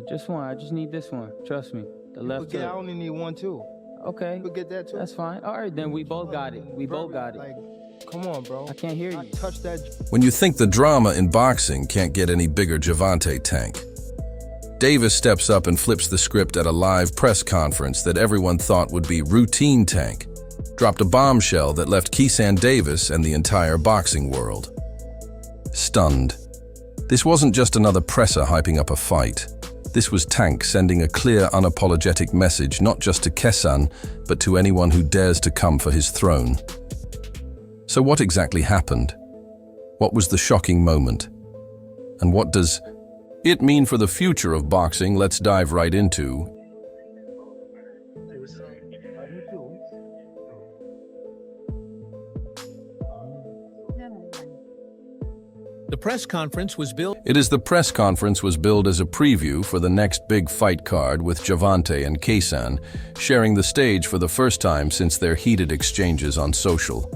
Just one. I just need this one. Trust me. The left Okay, I hook. only need one too. Okay. You get that too. That's fine. All right, then we both got it. We both got it. Like, come on, bro. I can't hear I you. touched that. When you think the drama in boxing can't get any bigger, Gervonta Tank. Davis steps up and flips the script at a live press conference that everyone thought would be routine. Tank dropped a bombshell that left Keyshawn Davis and the entire boxing world stunned. This wasn't just another presser hyping up a fight. This was Tank sending a clear, unapologetic message not just to Keyshawn, but to anyone who dares to come for his throne. So what exactly happened? What was the shocking moment? And what does it mean for the future of boxing? Let's dive right into. The press conference was billed. The press conference was billed as a preview for the next big fight card, with Gervonta and Keyshawn sharing the stage for the first time since their heated exchanges on social.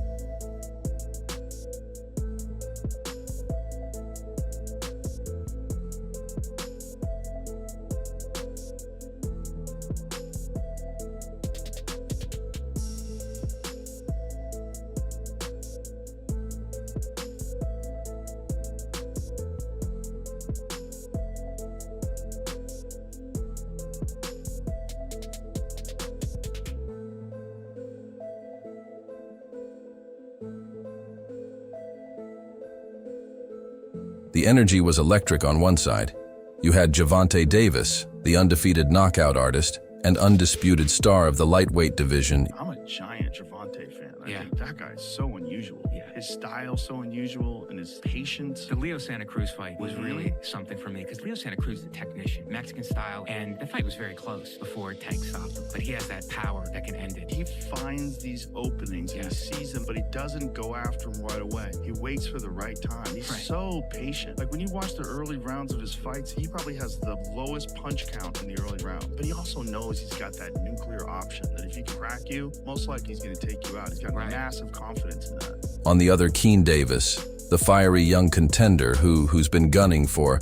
The energy was electric on one side. You had Gervonta Davis, the undefeated knockout artist and undisputed star of the lightweight division. I'm a giant Gervonta fan. I Yeah. think that guy is so unusual. Yeah. His style so unusual and his patience. The Leo Santa Cruz fight was really something for me because Leo Santa Cruz is a technician, Mexican style, and the fight was very close before Tank stopped him. But he has that power that can end it. He finds these openings and he sees them, but he doesn't go after them right away. He waits for the right time. He's Right. so patient. Like when you watch the early rounds of his fights, he probably has the lowest punch count in the early round. But he also knows he's got that nuclear option that if he can crack you, most likely he's going to take you out. He's got Right. massive confidence in that. On the other, Keyshawn Davis, the fiery young contender who's been gunning for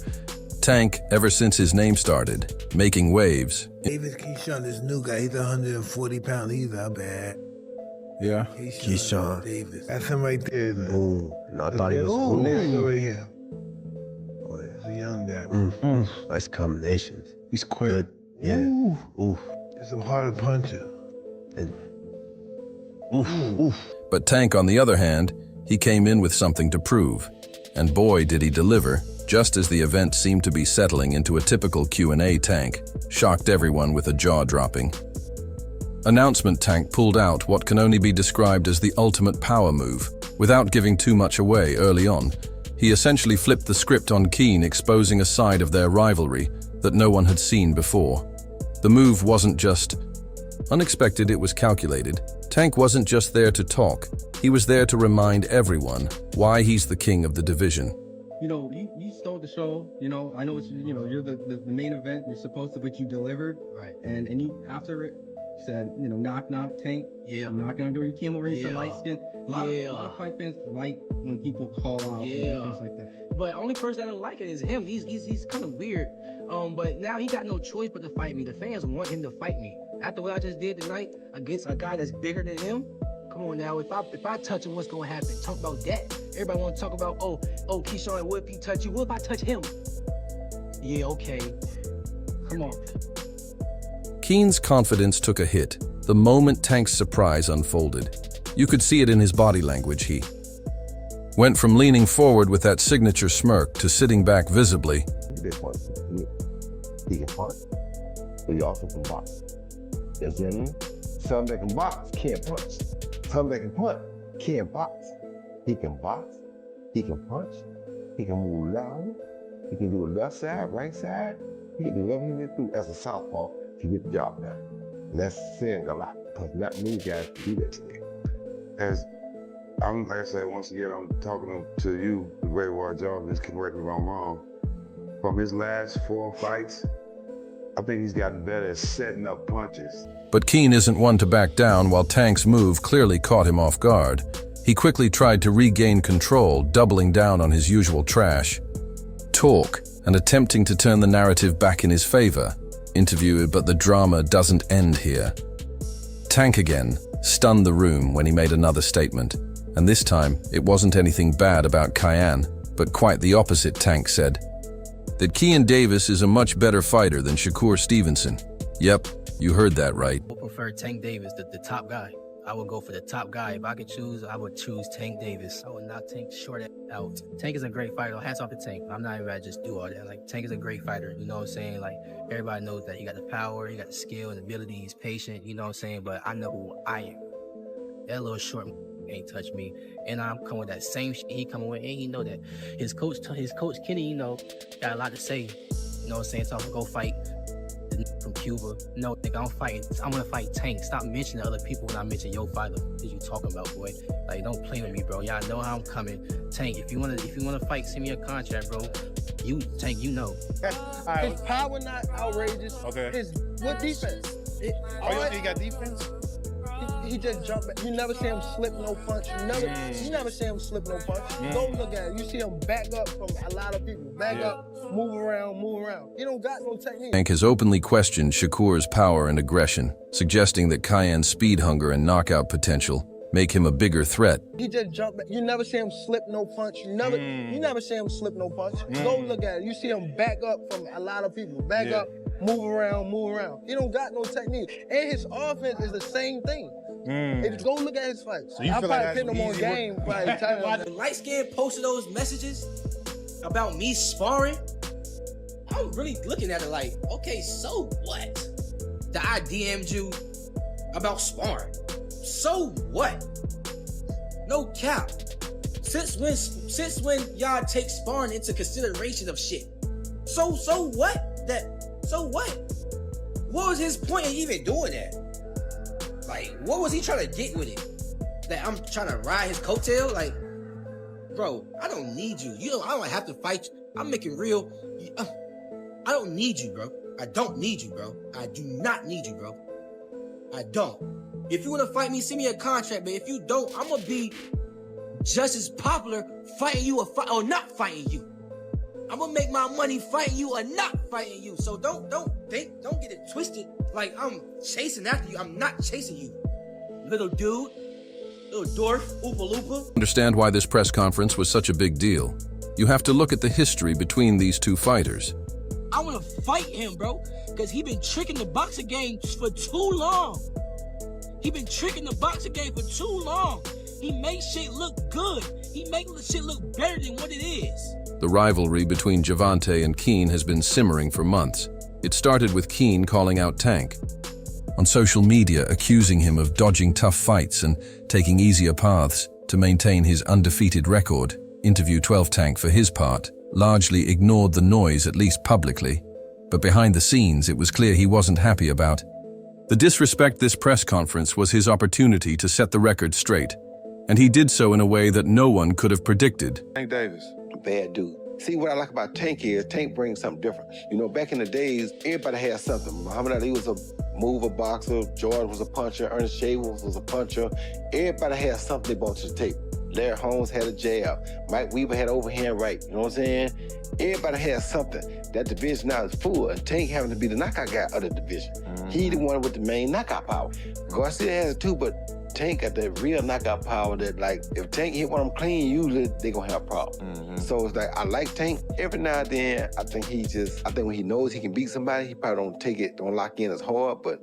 Tank ever since his name started, making waves. Davis Keyshawn, this new guy, he's 140 pounds. He's not bad. Yeah. Keyshawn Davis. That's him right there. Ooh, no, I thought he was. Oh, there you go Ooh. right here. Oh, it's a young guy. Nice combinations. He's quick. Good. Yeah. Ooh. It's a harder puncher. And, oof. But Tank, on the other hand, he came in with something to prove. And boy, did he deliver. Just as the event seemed to be settling into a typical Q&A, Tank shocked everyone with a jaw-dropping announcement. Tank pulled out what can only be described as the ultimate power move. Without giving too much away early on, he essentially flipped the script on Keyshawn, exposing a side of their rivalry that no one had seen before. The move wasn't just unexpected, it was calculated. Tank wasn't just there to talk, he was there to remind everyone why he's the king of the division. You know, you stole the show. You know, I know it's, you know, you're the main event. You're supposed to, but you delivered. Right. And you, after it, said, you know, knock, Tank. Yeah. I'm knocking on the door. You came over here, said light skin. A lot of fight fans like when people call out and things like that. But only person that don't like it is him. He's kind of weird. But now he got no choice but to fight me. The fans want him to fight me. After what I just did tonight against a guy that's bigger than him. Come on now, if I touch him, what's gonna happen? Talk about that. Everybody wanna talk about, oh, Keyshawn, what if he touch you? What if I touch him? Yeah, okay. Come on. Keyshawn's confidence took a hit the moment Tank's surprise unfolded. You could see it in his body language. He went from leaning forward with that signature smirk to sitting back visibly. This one, he can punch, but he also can box. You know what I mean? Some that can box can't punch. Some that can punch can't box. He can box, he can punch, he can move loud, he can do the left side, right side, he can do whatever he needs to do as a southpaw to get the job done. And that's saying a lot, because not many guys do that today. As I'm, like I said, once again, I'm talking to you, the Great War Jarvis, can correct me if I'm wrong. From his last 4 fights, I think he's gotten better at setting up punches. But Keyshawn isn't one to back down. While Tank's move clearly caught him off guard, he quickly tried to regain control, doubling down on his usual trash talk. and attempting to turn the narrative back in his favor. Interviewer, but the drama doesn't end here. Tank again stunned the room when he made another statement, and this time it wasn't anything bad about Keyshawn, but quite the opposite. Tank said that Keyshawn Davis is a much better fighter than Shakur Stevenson. Yep, you heard that right. I prefer Tank Davis, the top guy. I would go for the top guy. If I could choose, I would choose Tank Davis. I would not take short out. Tank is a great fighter. Hats off to Tank. I'm not even about to just do all that. Like, Tank is a great fighter. You know what I'm saying? Like, everybody knows that he got the power, he got the skill and ability, he's patient, you know what I'm saying? But I know who I am. That little short ain't touch me. And I'm coming with that same shit he coming with, and he know that. His coach Kenny, you know, got a lot to say. You know what I'm saying? So I'm gonna go fight from Cuba. No, nigga, I'm gonna fight Tank. Stop mentioning other people when I mention your fighter. What you talking about, boy? Like, don't play with me, bro. Y'all know how I'm coming. Tank, if you wanna fight, send me a contract, bro. Tank, you know. His power not outrageous. Okay. What defense? You think he got defense? He just jumped back. You never see him slip no punch. You never see him slip no punch. Go look at it. You see him back up from a lot of people. Back up, move around. He don't got no technique. Tank has openly questioned Shakur's power and aggression, suggesting that Keyshawn's speed hunger and knockout potential make him a bigger threat. He just jumped back. You never see him slip no punch. You never see him slip no punch. Go look at it. You see him back up from a lot of people. Back up, move around. He don't got no technique. And his offense is the same thing. Go look at his fights. So you feel probably like pin him on game. When Light Skin posted those messages about me sparring, I'm really looking at it like, okay, so what? That I DM'd you about sparring. So what? No cap. Since when y'all take sparring into consideration of shit? So what? So what? What was his point in even doing that? Like, what was he trying to get with it? That I'm trying to ride his coattail? Like, bro, I don't need you. I don't have to fight you. I'm making real. I don't need you, bro. I don't need you, bro. I do not need you, bro. I don't. If you want to fight me, send me a contract, but if you don't, I'm going to be just as popular fighting you or not fighting you. I'm going to make my money fighting you or not fighting you. So don't get it twisted like I'm chasing after you. I'm not chasing you. Little dude, little dwarf, Oopa Loopa. Understand why this press conference was such a big deal. You have to look at the history between these two fighters. I want to fight him, bro, because he been tricking the boxing game for too long. He been tricking the boxing game for too long. He makes shit look good. He makes the shit look better than what it is. The rivalry between Gervonta and Keyshawn has been simmering for months. It started with Keyshawn calling out Tank on social media, accusing him of dodging tough fights and taking easier paths to maintain his undefeated record. Interview 12 Tank, for his part, largely ignored the noise, at least publicly, but behind the scenes it was clear he wasn't happy about the disrespect. This press conference was his opportunity to set the record straight, and he did so in a way that no one could have predicted. Tank Davis. Bad dude. See, what I like about Tank is Tank brings something different. You know, back in the days, everybody had something. Muhammad Ali was a mover boxer, George was a puncher, Ernest Shavers was a puncher. Everybody had something they brought to the table. Larry Holmes had a jab. Mike Weaver had overhand right. You know what I'm saying? Everybody had something. That division now is full, and Tank having to be the knockout guy of the division. He the one with the main knockout power. Garcia has it too, but Tank got that real knockout power that, like, if Tank hit one of them clean, usually they gonna have a problem. So it's like, I like Tank. Every now and then, I think when he knows he can beat somebody, he probably don't lock in as hard, but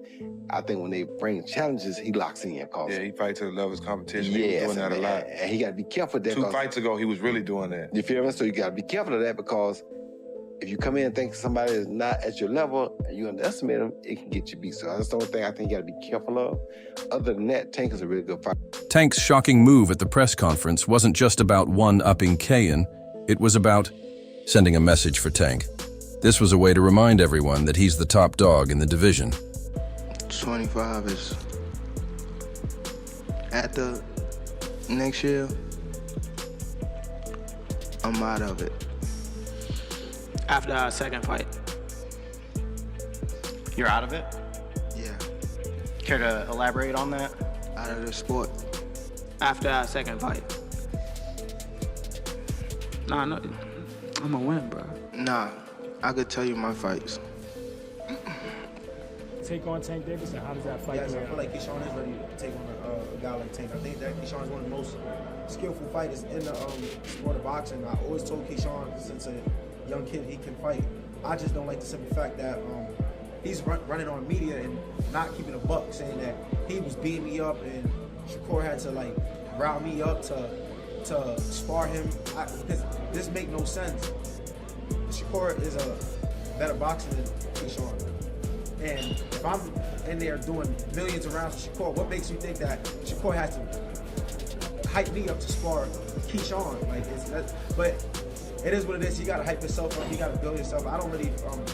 I think when they bring challenges, he locks in. Yeah, he fights to the level of his competition. Yeah, he was doing that a lot. And he gotta be careful of that. 2 fights ago, he was really doing that. You feel me? So you gotta be careful of that, because if you come in and think somebody is not at your level and you underestimate them, it can get you beat. So that's the only thing I think you gotta be careful of. Other than that, Tank is a really good fighter. Tank's shocking move at the press conference wasn't just about one-upping Keyshawn, it was about sending a message for Tank. This was a way to remind everyone that he's the top dog in the division. 25 is at the next year, I'm out of it. After our second fight. You're out of it? Yeah. Care to elaborate on that? Out of the sport. After our second fight. Nah, no, I'm gonna win, bro. Nah, I could tell you my fights. Take on Tank Davis, and how does that fight Yes, play I feel out? like Keyshawn is ready to take on a guy like Tank. I think that Keyshawn is one of the most skillful fighters in the sport of boxing. I always told Keyshawn since a young kid he can fight. I just don't like the simple fact that he's running on media and not keeping a buck, saying that he was beating me up and Shakur had to like rile me up to spar him. Because this make no sense. Shakur is a better boxer than Keyshawn. And if I'm in there doing millions of rounds with Shakur, what makes you think that Shakur has to hype me up to spar with Keyshawn? But it is what it is. You gotta hype yourself up. You gotta build yourself. I don't really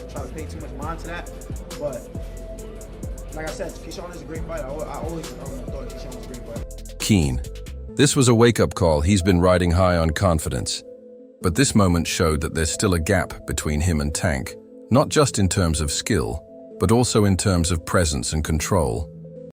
try to pay too much mind to that. But like I said, Keyshawn is a great fighter. I always thought Keyshawn was a great fighter. Keen. This was a wake-up call. He's been riding high on confidence. But this moment showed that there's still a gap between him and Tank, not just in terms of skill, but also in terms of presence and control.